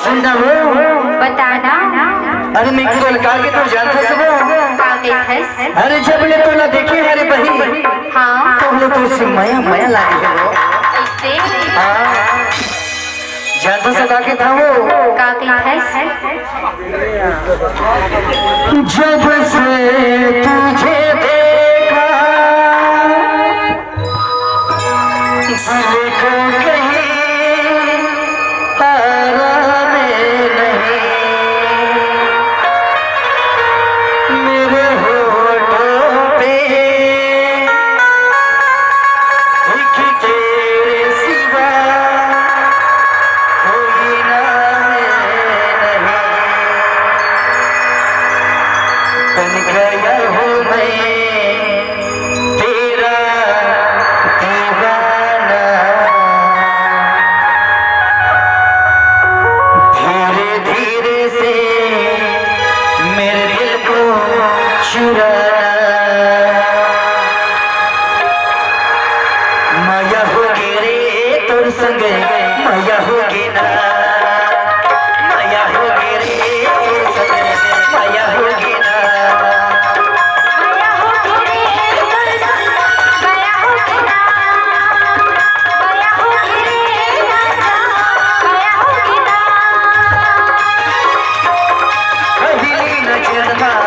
सुनना हो बताना। अरे मैं केवल कागे तो जानता सब कागे खस। अरे जब ले तो ना देखे हरे बही हाँ तो ले तो से माया माया लागे है वो ऐसे हाँ जानता सब कागे था वो कागे खस। जब से तुझे देखा देखो कहीं आराम नहीं मेरे होठों पे एक तेरे सिवा कोई नाम नहीं बन गया हूँ मैं तेरा दीवाना धीरे धीरे से मेरे दिल को चुराना माया होगी रे तोर संग माया होगी ना माया होगी रे तोर संग माया होगी ना माया होगी रे तोर संग माया होगी ना। माया होगी रे राजा माया होगी ना। पहली नजर में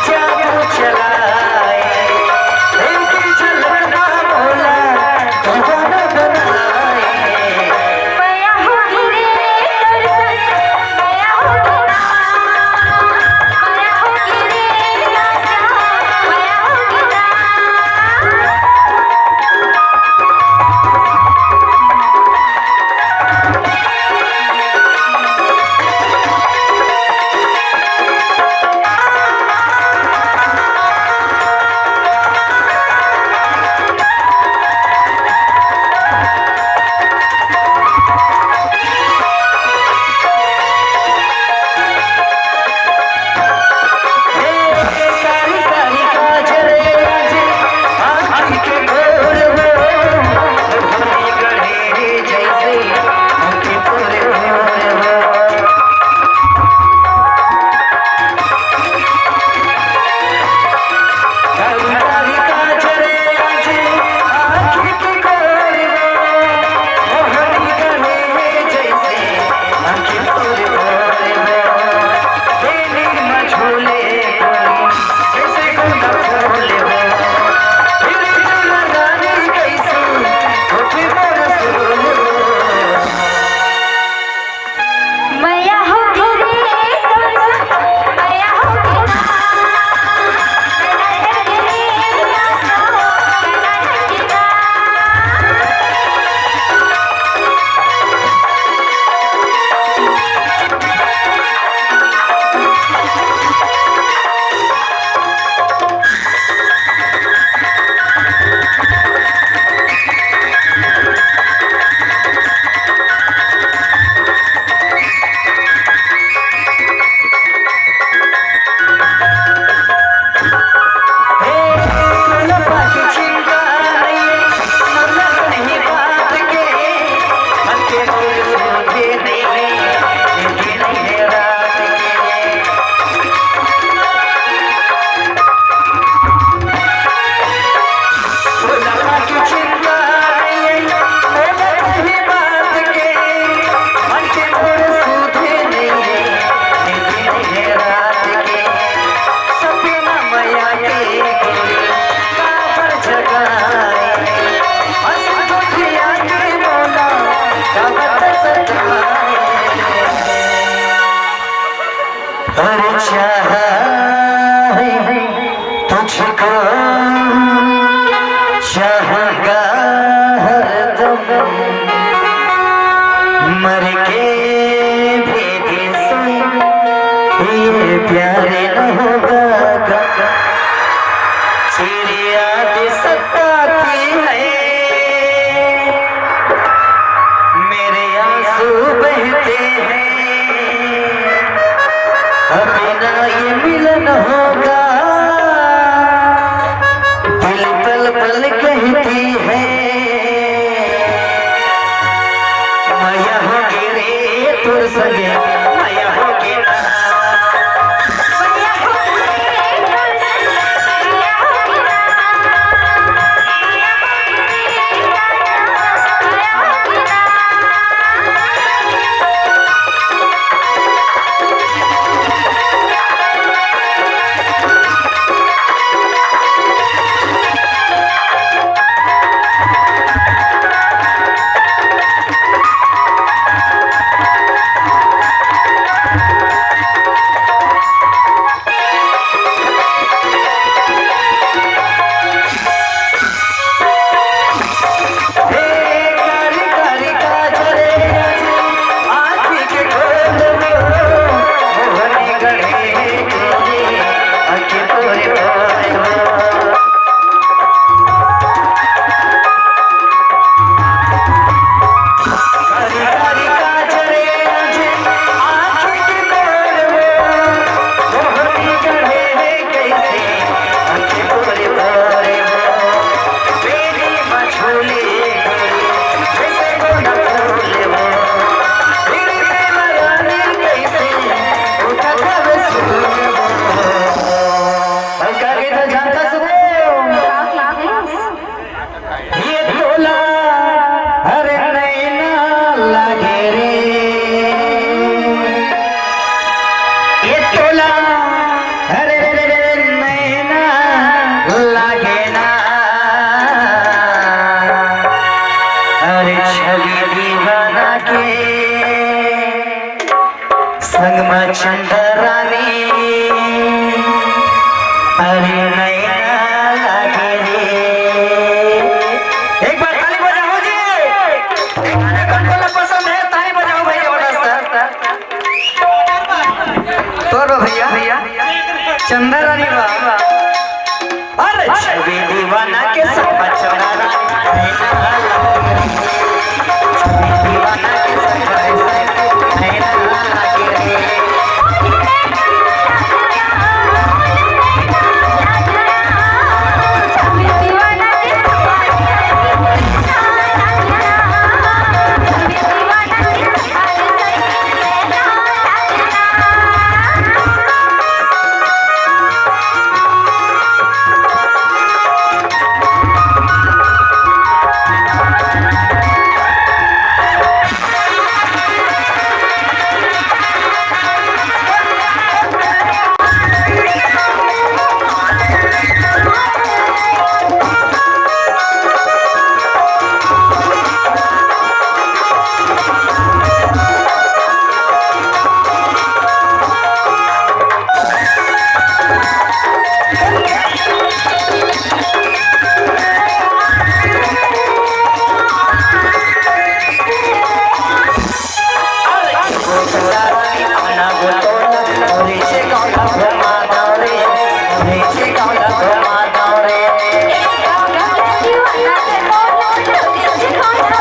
जादू चलाए प्रेम की झलक ना बोला दीवाना बनाए माया होगी रे तोर संग माया होगी ना। माया होगी रे राजा माया होगी ना। कारी कारी काजल आँखी के गोर वो घड़ी गढ़े जैसे उनके पूरे भोर वो कारी कारी काजल आँखी के गोर वो घड़ी गढ़े जैसे उनके पूरे भोर वो बेली मझोले जैसे गुंडा फूले हो फिर लगाने कैसे होठे पर रसूल माया होगी रे तोर संग माया होगी ना। माया होगी रे राजा माया होगी ना। लपा की चिंता नहीं मतलब नहीं बात के मन के मोर सोते नहीं लेकिन है रात के लपा की चिंता नहीं मतलब नहीं बात के मन के मोर सोते नहीं लेकिन है रात के सपना माया के काबर जगाए हंस दुखिया के बोला काबर सजाए अरे चाहा है तुझको चाहूंगा हरदम मर के भी दिल से ये प्यार न होगा तेरी याद सताती है मेरे आंसू बहते हैं अभी ना ये मिलन होगा दिल पल पल कहती है माया होगी रे तोर तोर संगे माया हो के ना मैया होगी रे तोर संगे मैया होगी ना मैया होगी रे मैया होगी ना चंदरानी अरे नैना लागे रे एक बार ताली बजाओ जी गाना पसंद है ताली बजाओ भैया बड़ा तोरो भैया चंदरानी वाह अरे छवि दीवाना के सब चढ़ा दीवाना के सब नैना लागे रे Come on.